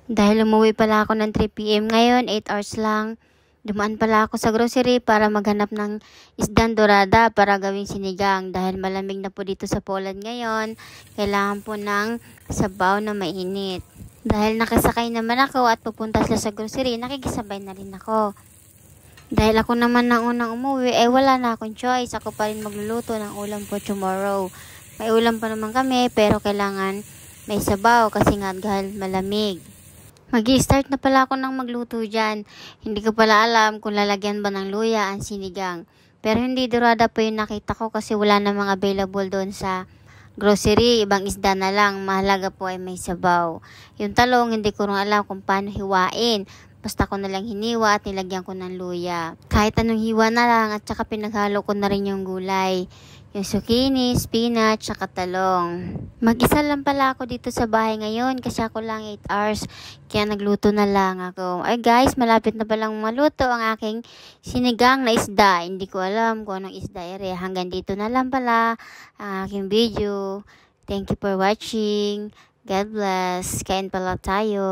Dahil umuwi pala ako ng 3 PM ngayon, 8 hours lang. Dumaan pala ako sa grocery para maghanap ng isdang dorada para gawing sinigang. Dahil malamig na po dito sa Poland ngayon, kailangan po ng sabaw na mainit. Dahil nakasakay naman ako at pupunta sila sa grocery, nakikisabay na rin ako. Dahil ako naman ang unang umuwi, wala na akong choice. Ako pa rin magluluto ng ulam po tomorrow. May ulam pa naman kami, pero kailangan may sabaw kasi nga dahil malamig. Mag-i-start na pala ako ng magluto dyan. Hindi ko pala alam kung lalagyan ba ng luya ang sinigang. Pero hindi dorada pa yung nakita ko kasi wala namang available doon sa grocery. Ibang isda na lang. Mahalaga po ay may sabaw. Yung talong, hindi ko rin alam kung paano hiwain. Basta ko na lang hiniwa at nilagyan ko ng luya. Kahit anong hiwa na lang at saka pinaghalo ko na rin yung gulay. Yung zucchini, spinach, saka talong. Mag-isa lang pala ako dito sa bahay ngayon kasi ako lang 8 hours. Kaya nagluto na lang ako. Ay guys, malapit na palang maluto ang aking sinigang na isda. Hindi ko alam kung anong isda ere. Hanggang dito na lang pala ang aking video. Thank you for watching. God bless. Kain pala tayo.